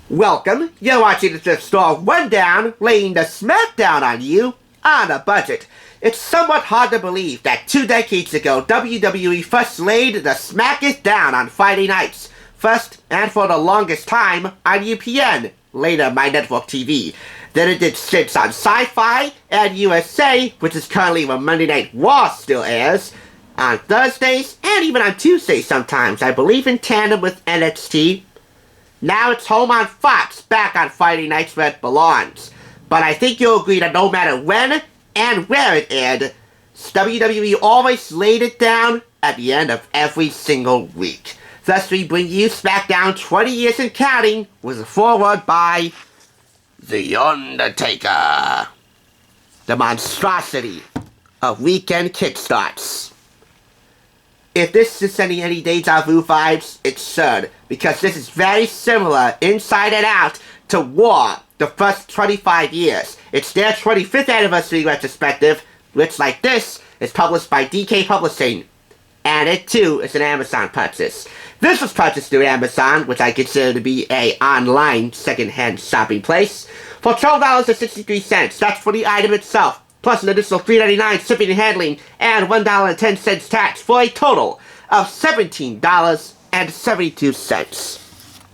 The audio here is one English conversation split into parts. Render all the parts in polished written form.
Welcome, you're watching the Thrift Store Rundown, laying the smackdown on you on a budget. It's somewhat hard to believe that 2 decades ago, WWE first laid the smackest down on Friday nights. First, and for the longest time, on UPN, later My Network TV. Then it did stints on Sci-Fi and USA, which is currently where Monday Night Raw still airs, on Thursdays, and even on Tuesdays sometimes, I believe in tandem with NXT. Now it's home on Fox, back on Friday nights where it belongs. But I think you'll agree that no matter when and where it aired, WWE always laid it down at the end of every single week. Thus we bring you SmackDown 20 Years and Counting, with a foreword by The Undertaker. The monstrosity of weekend kickstarts. If this is sending any deja vu vibes, it should, because this is very similar, inside and out, to War, the first 25 years. It's their 25th anniversary retrospective, which, like this, is published by DK Publishing. And it, too, is an Amazon purchase. This was purchased through Amazon, which I consider to be a online second-hand shopping place, for $12.63. That's for the item itself, plus an additional $3.99 shipping and handling, and $1.10 tax, for a total of $17.72.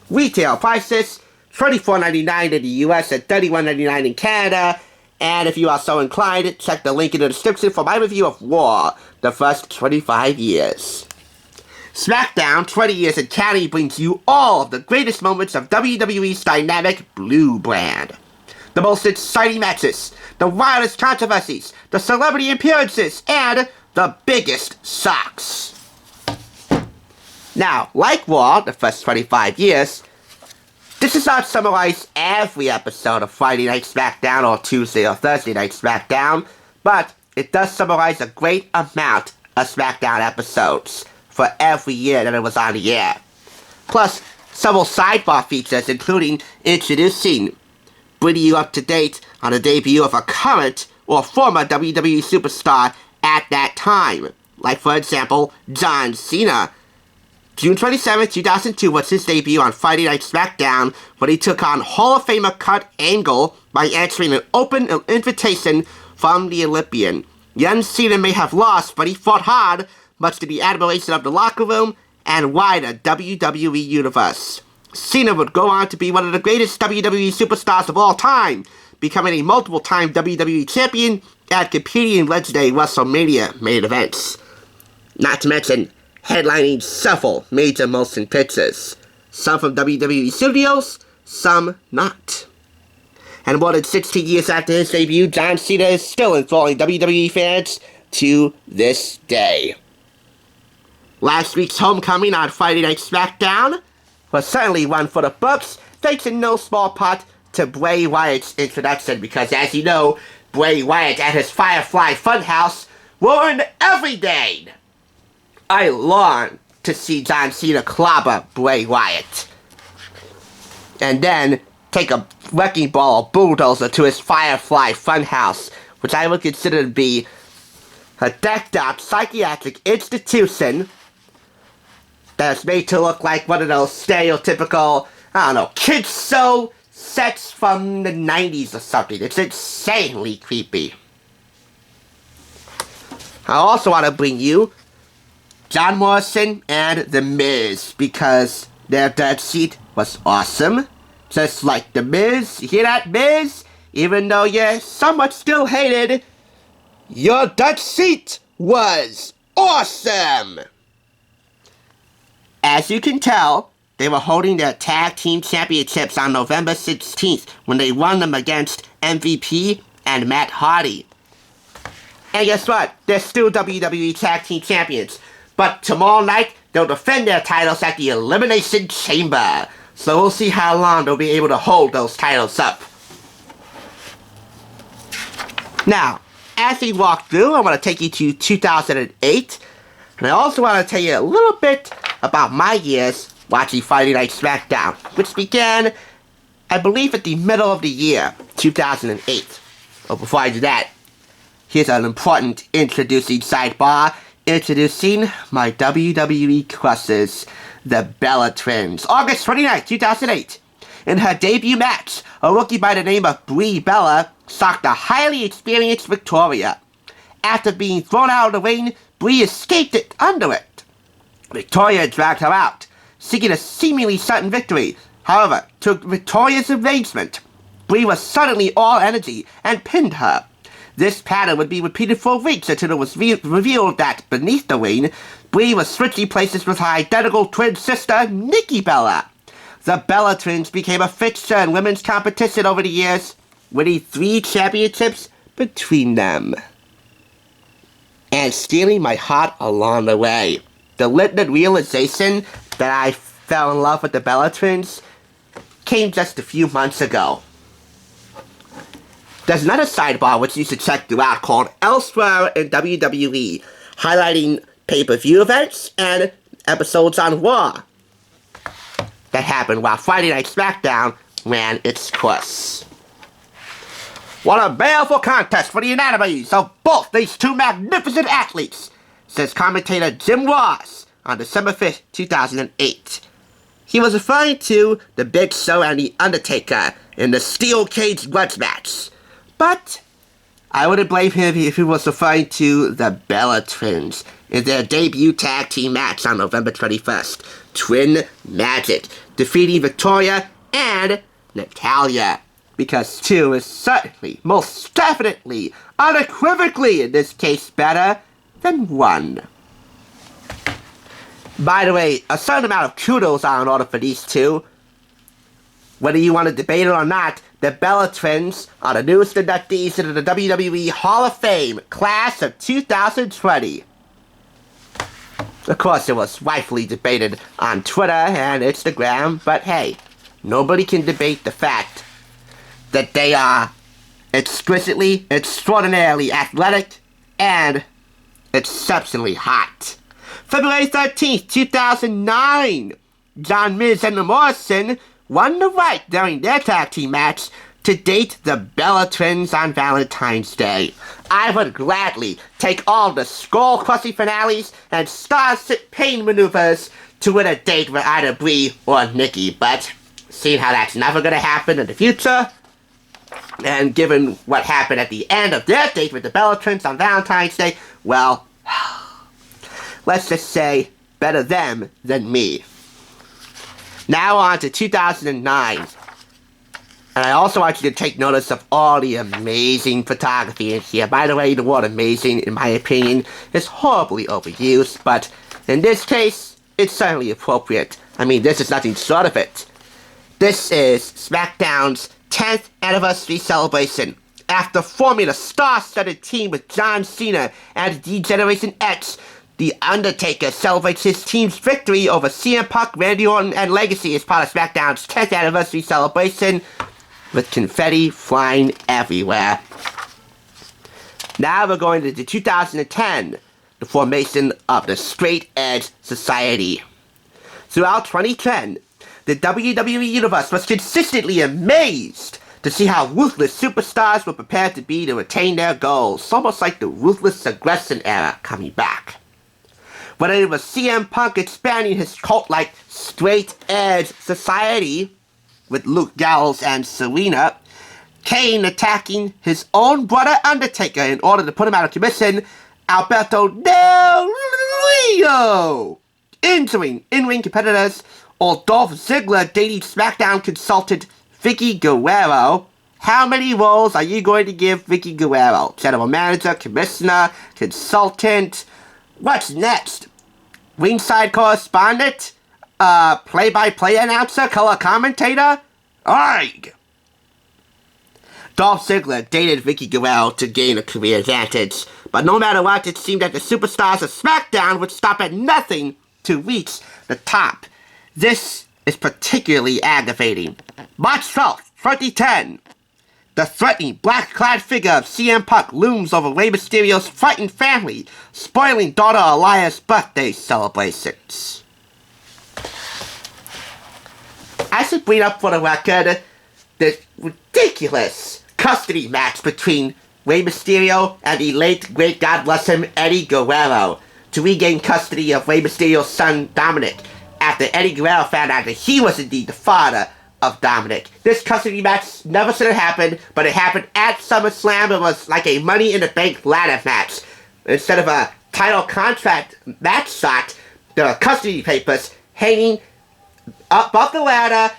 Retail prices, $24.99 in the US and $31.99 in Canada. And if you are so inclined, check the link in the description for my review of War, the first 25 years. SmackDown 20 Years and Counting brings you all of the greatest moments of WWE's dynamic blue brand. The most exciting matches, the wildest controversies, the celebrity appearances, and the biggest shocks. Now, like War, the first 25 years, this does not summarize every episode of Friday Night SmackDown or Tuesday or Thursday Night SmackDown, but it does summarize a great amount of SmackDown episodes for every year that it was on the air. Plus, several sidebar features, including introducing, bringing you up to date on the debut of a current or former WWE superstar at that time. Like, for example, John Cena. June 27, 2002 was his debut on Friday Night SmackDown, when he took on Hall of Famer Kurt Angle by answering an open invitation from the Olympian. Young Cena may have lost, but he fought hard, much to the admiration of the locker room and wider WWE Universe. Cena would go on to be one of the greatest WWE superstars of all time, becoming a multiple-time WWE champion and competing in legendary WrestleMania main events. Not to mention headlining several major motion pictures, some from WWE Studios, some not. And more than 16 years after his debut, John Cena is still enthralling WWE fans to this day. Last week's homecoming on Friday Night SmackDown was certainly one for the books, thanks in no small part to Bray Wyatt's introduction, because as you know, Bray Wyatt at his Firefly Funhouse ruined every day. I long to see John Cena clobber Bray Wyatt, and then take a wrecking ball or bulldozer to his Firefly Funhouse, which I would consider to be a decked-out psychiatric institution that is made to look like one of those stereotypical, I don't know, kids show sets from the 90s or something. It's insanely creepy. I also want to bring you John Morrison and The Miz, because their dirt sheet was awesome. Just like The Miz. You hear that, Miz? Even though you're somewhat still hated, your dirt sheet was awesome! As you can tell, they were holding their tag team championships on November 16th when they won them against MVP and Matt Hardy. And guess what? They're still WWE Tag Team Champions. But tomorrow night, they'll defend their titles at the Elimination Chamber. So we'll see how long they'll be able to hold those titles up. Now, as we walk through, I want to take you to 2008. And I also want to tell you a little bit about my years watching Friday Night SmackDown, which began, I believe, at the middle of the year, 2008. But before I do that, here's an important introducing sidebar. Introducing my WWE crushes, the Bella Twins. August 29th, 2008. In her debut match, a rookie by the name of Brie Bella socked a highly experienced Victoria. After being thrown out of the ring, Brie escaped it under it. Victoria dragged her out, seeking a seemingly sudden victory. However, to Victoria's amazement, Brie was suddenly all energy and pinned her. This pattern would be repeated for weeks until it was revealed that beneath the ring, Brie was switching places with her identical twin sister, Nikki Bella. The Bella twins became a fixture in women's competition over the years, winning 3 championships between them. And stealing my heart along the way. The realization that I fell in love with the Bella twins came just a few months ago. There's another sidebar which you should check out called Elsewhere in WWE, highlighting pay-per-view events and episodes on Raw that happened while Friday Night SmackDown ran its course. What a baleful contest for the anatomies of both these two magnificent athletes, says commentator Jim Ross on December 5th, 2008. He was referring to the Big Show and The Undertaker in the Steel Cage grudge match. But I wouldn't blame him if he was referring to the Bella Twins in their debut tag team match on November 21st. Twin Magic, defeating Victoria and Natalya. Because 2 is certainly, most definitely, unequivocally in this case better than 1. By the way, a certain amount of kudos are in order for these 2. Whether you want to debate it or not, the Bella Twins are the newest inductees into the WWE Hall of Fame class of 2020. Of course, it was rightfully debated on Twitter and Instagram, but hey, nobody can debate the fact that they are exquisitely, extraordinarily athletic, and exceptionally hot. February 13th, 2009, John Miz and Morrison won the right during their tag team match to date the Bella Twins on Valentine's Day. I would gladly take all the skull-crushing finales and star-sit pain maneuvers to win a date with either Brie or Nikki, but seeing how that's never going to happen in the future, and given what happened at the end of their date with the Bella Twins on Valentine's Day, well, let's just say better them than me. Now on to 2009. And I also want you to take notice of all the amazing photography in here. By the way, the word amazing, in my opinion, is horribly overused, but in this case, it's certainly appropriate. I mean, this is nothing short of it. This is SmackDown's 10th anniversary celebration. After forming a star-studded team with John Cena and D-Generation X, The Undertaker celebrates his team's victory over CM Punk, Randy Orton, and Legacy as part of SmackDown's 10th anniversary celebration, with confetti flying everywhere. Now we're going to 2010, the formation of the Straight Edge Society. Throughout 2010, the WWE Universe was consistently amazed to see how ruthless superstars were prepared to be to attain their goals, almost like the Ruthless Aggression era coming back. Whether it was CM Punk expanding his cult-like Straight Edge Society with Luke Gallows and Serena, Kane attacking his own brother Undertaker in order to put him out of commission, Alberto Del Rio injuring in-ring competitors, or Dolph Ziggler dating SmackDown consultant Vicky Guerrero. How many roles are you going to give Vicky Guerrero? General manager, commissioner, consultant? What's next? Ringside correspondent? Play-by-play announcer? Color commentator? Arg! Dolph Ziggler dated Vicky Guerrero to gain a career advantage, but no matter what, it seemed that the superstars of SmackDown would stop at nothing to reach the top. This is particularly aggravating. March 12th, 2010. The threatening, black-clad figure of CM Punk looms over Rey Mysterio's frightened family, spoiling daughter Alia's birthday celebrations. I should bring up for the record the ridiculous custody match between Rey Mysterio and the late, great God bless him, Eddie Guerrero, to regain custody of Rey Mysterio's son Dominic, after Eddie Guerrero found out that he was indeed the father of Dominic. This custody match never should have happened, but it happened at SummerSlam. It was like a Money in the Bank ladder match. Instead of a title contract match shot, there are custody papers hanging above the ladder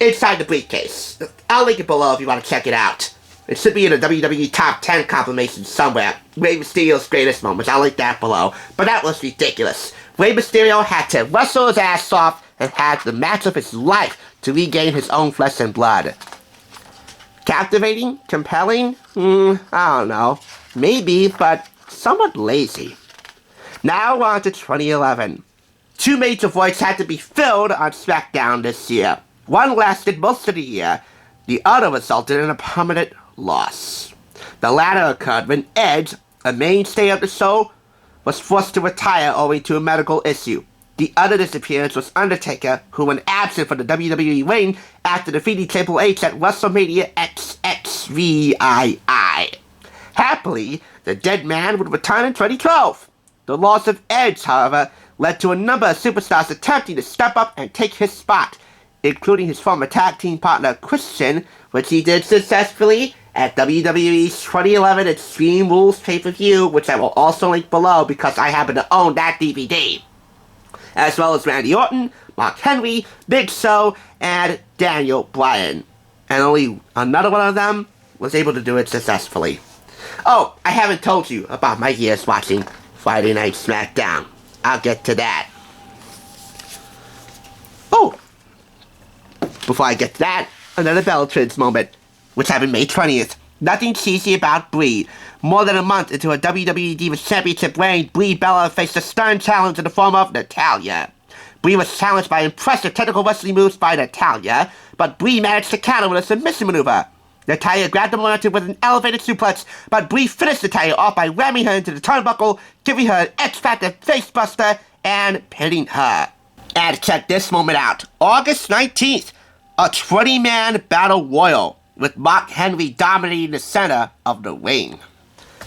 inside the briefcase. I'll link it below if you want to check it out. It should be in the WWE Top 10 compilation somewhere. Rey Mysterio's greatest moments. I'll link that below. But that was ridiculous. Rey Mysterio had to wrestle his ass off and had the match of his life to regain his own flesh and blood. Captivating? Compelling? I don't know. Maybe, but somewhat lazy. Now on to 2011. 2 major voids had to be filled on SmackDown this year. One lasted most of the year. The other resulted in a permanent loss. The latter occurred when Edge, a mainstay of the show, was forced to retire owing to a medical issue. The other disappearance was Undertaker, who went absent from the WWE ring after defeating Triple H at WrestleMania XXVII. Happily, the dead man would return in 2012. The loss of Edge, however, led to a number of superstars attempting to step up and take his spot, including his former tag team partner Christian, which he did successfully at WWE's 2011 Extreme Rules pay-per-view, which I will also link below because I happen to own that DVD. As well as Randy Orton, Mark Henry, Big Show, and Daniel Bryan. And only another one of them was able to do it successfully. Oh, I haven't told you about my years watching Friday Night SmackDown. I'll get to that. Oh! Before I get to that, another Bellatrix moment, which happened May 20th. Nothing cheesy about Brie. More than a month into a WWE Divas Championship reign, Brie Bella faced a stern challenge in the form of Natalya. Brie was challenged by impressive technical wrestling moves by Natalya, but Brie managed to counter with a submission maneuver. Natalya grabbed the momentum with an elevated suplex, but Brie finished Natalya off by ramming her into the turnbuckle, giving her an X-Factor facebuster, and pinning her. And check this moment out. August 19th, a 20-man battle royal, with Mark Henry dominating the center of the ring.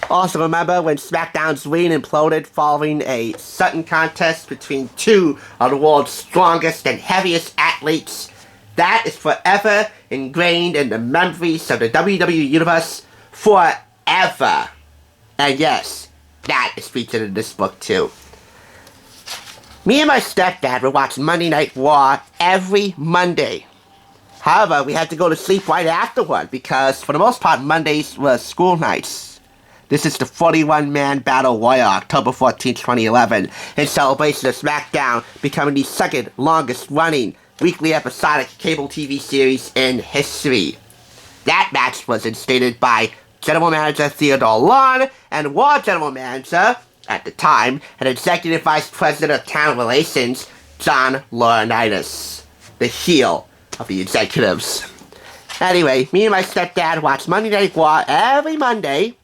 Also remember when SmackDown's ring imploded following a sudden contest between 2 of the world's strongest and heaviest athletes? That is forever ingrained in the memories of the WWE Universe forever. And yes, that is featured in this book too. Me and my stepdad would watch Monday Night Raw every Monday. However, we had to go to sleep right afterward because, for the most part, Mondays were school nights. This is the 41-man Battle Royal, October 14, 2011, in celebration of SmackDown becoming the second longest-running weekly episodic cable TV series in history. That match was instated by General Manager Theodore Lon and Raw General Manager, at the time, and Executive Vice President of Talent Relations, John Laurinaitis, the heel of the executives. Anyway, me and my stepdad watched Monday Night Raw every Monday,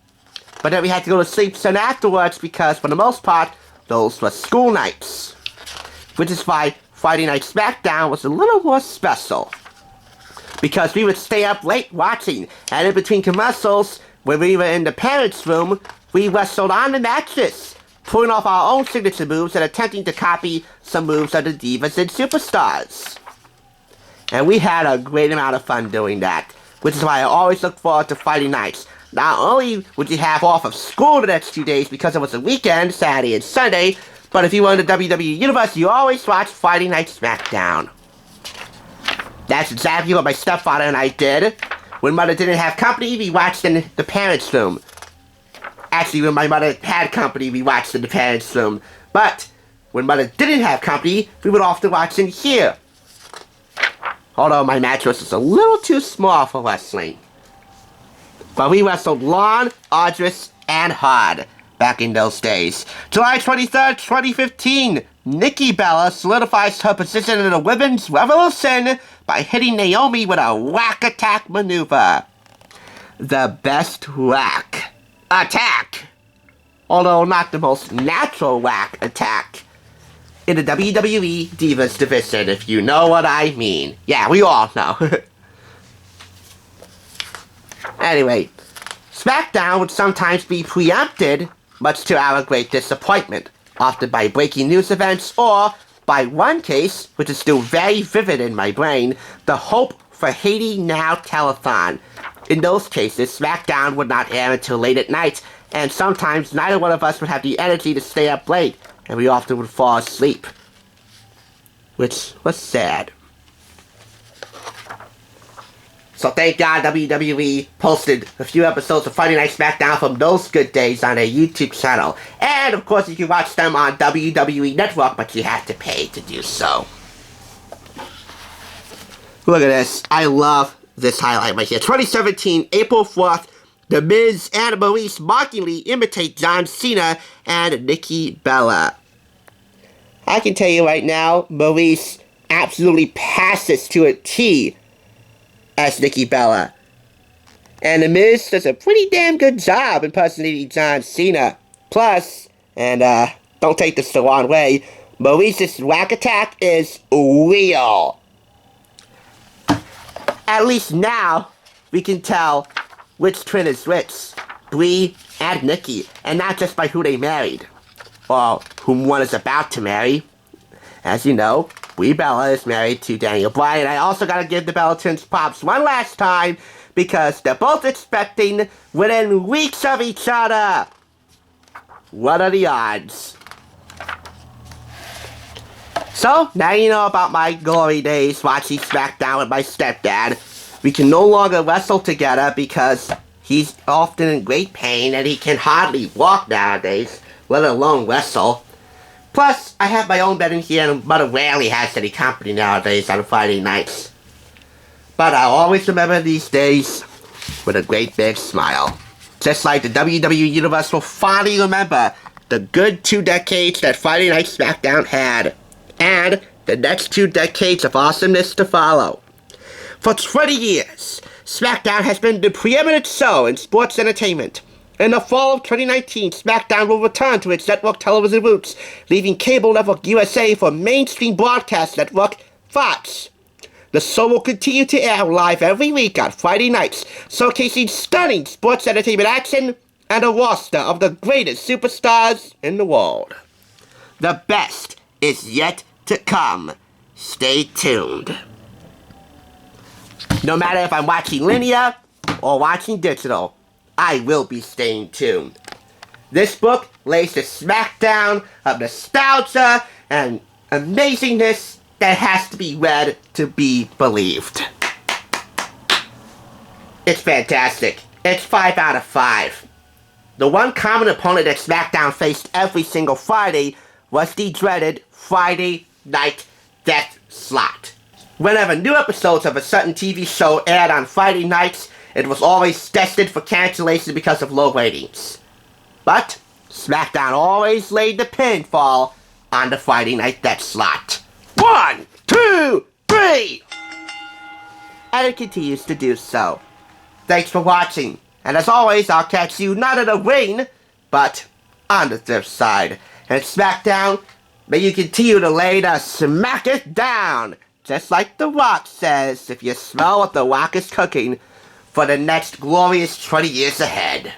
but then we had to go to sleep soon afterwards because, for the most part, those were school nights. Which is why Friday Night SmackDown was a little more special. Because we would stay up late watching, and in between commercials, when we were in the parents' room, we wrestled on the mattress, pulling off our own signature moves and attempting to copy some moves of the Divas and Superstars. And we had a great amount of fun doing that, which is why I always look forward to Friday nights. Not only would you have off of school the next 2 days because it was a weekend, Saturday and Sunday, but if you were in the WWE Universe, you always watch Friday Night SmackDown. That's exactly what my stepfather and I did. When Mother didn't have company, we watched in the parents' room. Actually, when my mother had company, we watched in the parents' room. But when Mother didn't have company, we would often watch in here. Although my mattress was a little too small for wrestling. But we wrestled long, arduous, and hard back in those days. July 23rd, 2015, Nikki Bella solidifies her position in the Women's Revolution by hitting Naomi with a whack attack maneuver. The best whack attack, although not the most natural whack attack, in the WWE Divas division, if you know what I mean. Yeah, we all know. Anyway, SmackDown would sometimes be preempted, much to our great disappointment, often by breaking news events or by one case, which is still very vivid in my brain, the Hope for Haiti Now telethon. In those cases, SmackDown would not air until late at night, and sometimes neither one of us would have the energy to stay up late, and we often would fall asleep. Which was sad. So thank God WWE posted a few episodes of Friday Night SmackDown from those good days on their YouTube channel. And of course you can watch them on WWE Network, but you have to pay to do so. Look at this. I love this highlight right here. 2017, April 4th, The Miz and Maurice mockingly imitate John Cena and Nikki Bella. I can tell you right now, Maurice absolutely passes to a T as Nikki Bella. And The Miz does a pretty damn good job impersonating John Cena. Plus, and don't take this the wrong way, Maurice's whack attack is real. At least now, we can tell which twin is which, Brie and Nikki, and not just by who they married, or whom one is about to marry. As you know, Brie Bella is married to Daniel Bryan. I also gotta give the Bella twins props one last time, because they're both expecting within weeks of each other. What are the odds? So, now you know about my glory days watching SmackDown with my stepdad. We can no longer wrestle together because he's often in great pain and he can hardly walk nowadays, let alone wrestle. Plus, I have my own bed in here and Mother rarely has any company nowadays on Friday nights. But I'll always remember these days with a great big smile. Just like the WWE Universe will fondly remember the good 2 decades that Friday Night SmackDown had. And the next 2 decades of awesomeness to follow. For 20 years, SmackDown has been the preeminent show in sports entertainment. In the fall of 2019, SmackDown will return to its network television roots, leaving cable network USA for mainstream broadcast network Fox. The show will continue to air live every week on Friday nights, showcasing stunning sports entertainment action and a roster of the greatest superstars in the world. The best is yet to come. Stay tuned. No matter if I'm watching linear or watching digital, I will be staying tuned. This book lays the smackdown of nostalgia and amazingness that has to be read to be believed. It's fantastic. It's 5 out of 5. The one common opponent that SmackDown faced every single Friday was the dreaded Friday Night Death Slot. Whenever new episodes of a certain TV show aired on Friday nights, it was always destined for cancellation because of low ratings. But SmackDown always laid the pinfall on the Friday Night Death Slot. 1, 2, 3! And it continues to do so. Thanks for watching, and as always, I'll catch you not in the ring, but on the Thrift side. And SmackDown, may you continue to lay the smack it down, just like The Rock says, if you smell what The Rock is cooking for the next glorious 20 years ahead.